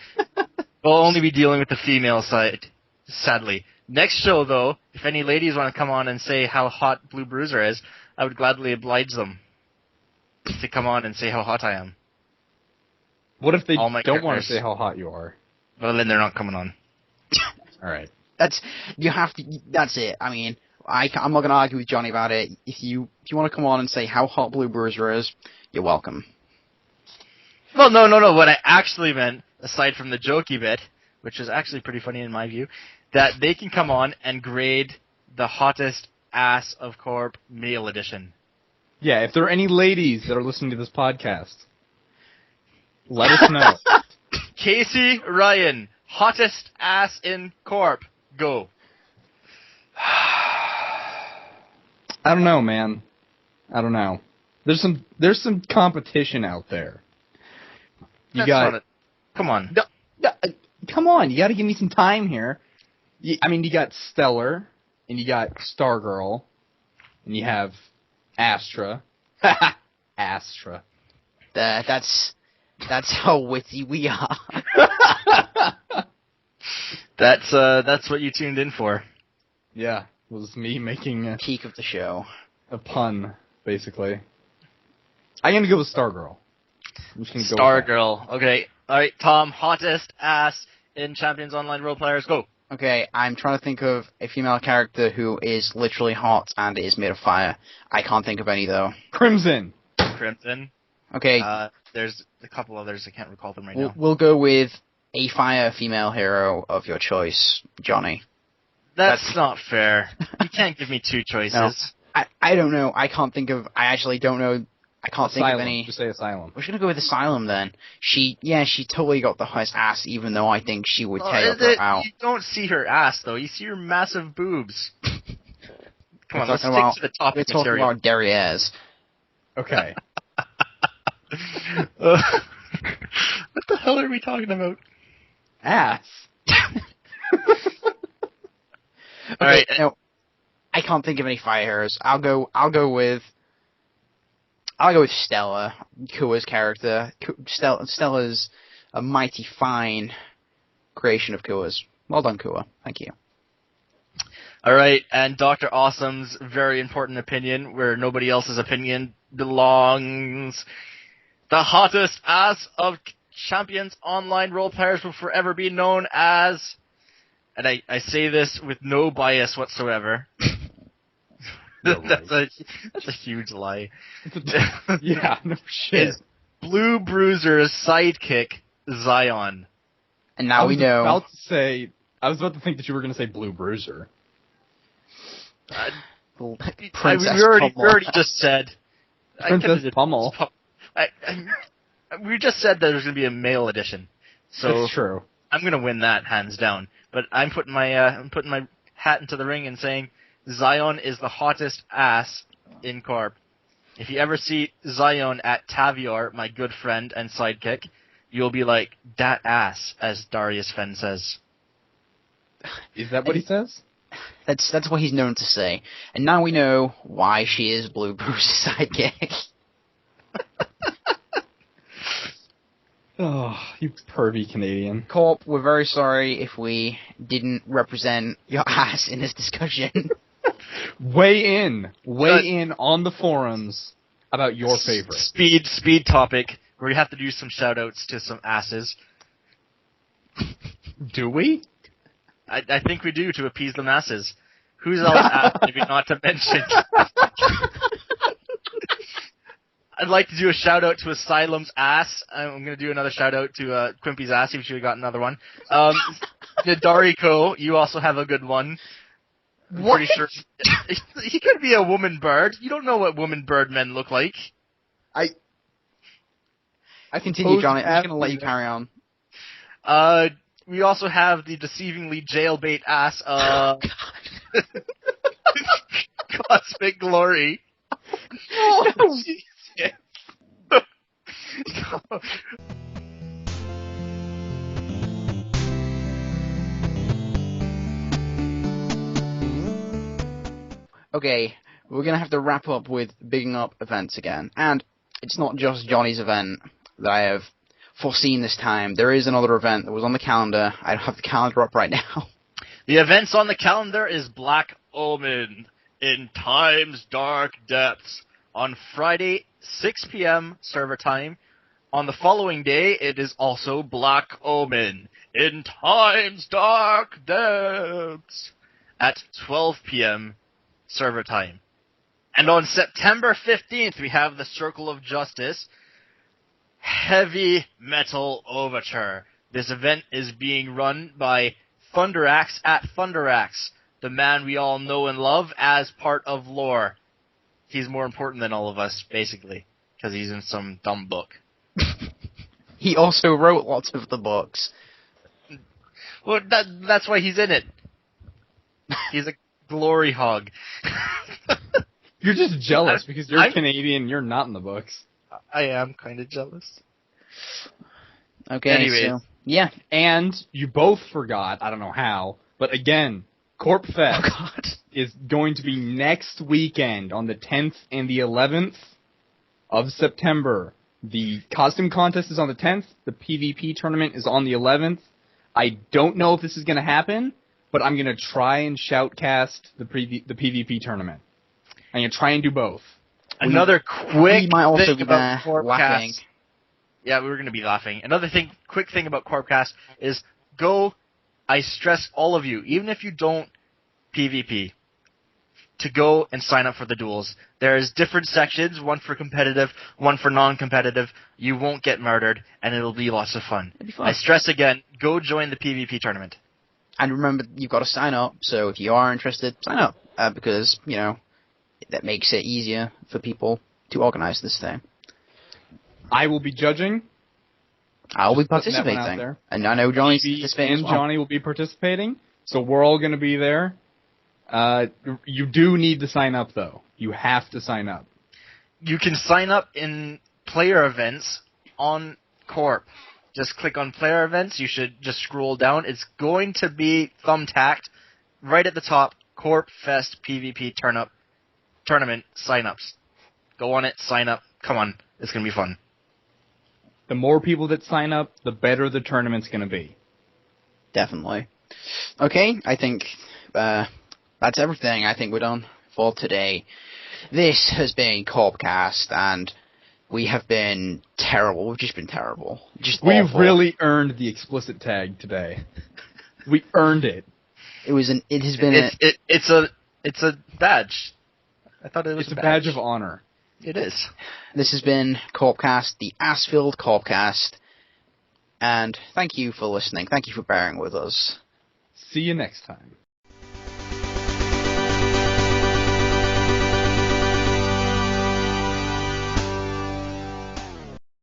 C: we'll only be dealing with the female side, sadly. Next show, though, if any ladies want to come on and say how hot Blue Bruiser is, I would gladly oblige them to come on and say how hot I am.
B: What if they
C: All my
B: don't want to
C: characters.
B: say how hot you are?
C: Well, then they're not coming on.
B: All right.
A: That's it. I mean, I'm not going to argue with Johnny about it. If you want to come on and say how hot Blue Bruiser is, you're welcome.
C: Well, no. What I actually meant, aside from the jokey bit, which is actually pretty funny in my view, that they can come on and grade the hottest ass of Corp male edition.
B: Yeah, if there are any ladies that are listening to this podcast, let us know.
C: Casey Ryan, hottest ass in Corp. Go.
B: I don't know, man. I don't know. There's some competition out there.
C: Come on.
B: Come on, you got to give me some time here. You got Stellar, and you got Stargirl, and you have Astra. Astra.
A: That's how witty we are.
C: That's what you tuned in for.
B: Yeah, it was me making
A: Peak of the show.
B: a pun, basically. I'm gonna go with Stargirl. I'm just gonna go with that.
C: Stargirl. Okay. All right, Tom. Hottest ass in Champions Online Role Players. Go.
A: Okay, I'm trying to think of a female character who is literally hot and is made of fire. I can't think of any, though.
B: Crimson.
C: Crimson.
A: Okay,
C: There's a couple others. I can't recall them right now.
A: we'll go with a fire female hero of your choice, Johnny.
C: That's not fair. You can't give me two choices.
A: No. I don't know. I actually don't know. I can't think of any.
B: Just say Asylum.
A: We're gonna go with Asylum then. She totally got the highest ass, even though I think she would tail her out.
C: You don't see her ass, though. You see her massive boobs. Come on, let's stick to the topic
A: We're talking about derrieres.
B: Okay.
C: What the hell are we talking about?
B: Ass.
C: All right.
A: No, I can't think of any fire heroes. I'll go with Stella, Kua's character. Stella's a mighty fine creation of Kua's. Well done, Kua. Thank you.
C: All right, and Dr. Awesome's very important opinion, where nobody else's opinion belongs. The hottest ass of Champions Online Role Players will forever be known as, and I say this with no bias whatsoever. That's a huge lie.
B: Yeah, no shit.
C: Is Blue Bruiser's sidekick, Zion.
A: And now we know.
B: I was about to think that you were going to say Blue Bruiser.
A: Princess
C: we already
A: Pummel.
C: just said.
B: Princess Pummel.
C: We just said that there's going to be a male edition. So
B: That's true.
C: I'm going to win that hands down. But I'm putting my hat into the ring and saying Zion is the hottest ass in Corp. If you ever see Zion at Tavior, my good friend and sidekick, you'll be like, that ass, as Darius Fenn says.
B: Is that what he says?
A: That's what he's known to say. And now we know why she is Blue Bruce's sidekick.
B: Oh, you pervy Canadian.
A: Corp, we're very sorry if we didn't represent your ass in this discussion.
B: Weigh in on the forums about your favorite.
C: Speed topic, where we have to do some shout-outs to some asses.
B: Do we?
C: I think we do, to appease the masses. Who's else ass maybe not to mention? I'd like to do a shout-out to Asylum's ass. I'm going to do another shout-out to Quimpy's ass, if she got another one. Dariko, you also have a good one. I'm pretty sure. He could be a woman bird. You don't know what woman bird men look like.
A: I continue, Johnny. I'm just going to let you carry on.
C: We also have the deceivingly jailbait ass of Cosmic Glory.
B: Oh,
A: Okay, we're going to have to wrap up with bigging up events again. And it's not just Johnny's event that I have foreseen this time. There is another event that was on the calendar. I don't have the calendar up right now.
C: The events on the calendar is Black Omen in Time's Dark Depths on Friday, 6 p.m. server time. On the following day, it is also Black Omen in Time's Dark Depths at 12 p.m. server time. And on September 15th, we have the Circle of Justice Heavy Metal Overture. This event is being run by Thunderax at Thunderax, the man we all know and love as part of lore. He's more important than all of us, basically, because he's in some dumb book.
A: He also wrote lots of the books.
C: Well, that's why he's in it. He's a glory hog.
B: you're just jealous because you're Canadian and you're not in the books.
C: I am kind of jealous.
A: Okay,
C: Anyways.
A: so, yeah.
B: And you both forgot, I don't know how, but again, CORPfest is going to be next weekend on the 10th and the 11th of September. The costume contest is on the 10th. The PvP tournament is on the 11th. I don't know if this is going to happen, but I'm going to try and shoutcast the PvP tournament. I'm going to try and do both.
C: Another quick
A: we might also
C: thing
A: be
C: about
A: there laughing.
C: CORPcast. Yeah, we were going to be laughing. Another quick thing about CORPcast is go. I stress all of you, even if you don't PvP, to go and sign up for the duels. There's different sections, one for competitive, one for non-competitive. You won't get murdered, and it'll be lots of fun.
A: It'll be fun.
C: I stress again, go join the PvP tournament.
A: And remember, you've got to sign up, so if you are interested, sign up, because, that makes it easier for people to organize this thing.
B: I will be judging.
A: I'll be
B: Just putting that one out
A: participating.
B: there.
A: And I know Johnny's
B: Phoebe
A: participating as
B: and
A: well.
B: Johnny will be participating, so we're all going to be there. You do need to sign up, though. You have to sign up.
C: You can sign up in player events on Corp. Just click on player events. You should just scroll down. It's going to be thumbtacked right at the top. Corp Fest PvP tournament sign-ups. Go on it, sign up. Come on, it's going to be fun.
B: The more people that sign up, the better the tournament's going to be.
A: Definitely. Okay, I think that's everything. I think we're done for today. This has been CORPcast, and we have been terrible. We've just been terrible.
B: We've
A: Awful.
B: really earned the explicit tag today. We earned it.
C: It's a badge. I thought it was
B: It's a badge of honor.
C: It is.
A: This has been CORPcast, the ass-filled CORPcast, and thank you for listening. Thank you for bearing with us.
B: See you next time.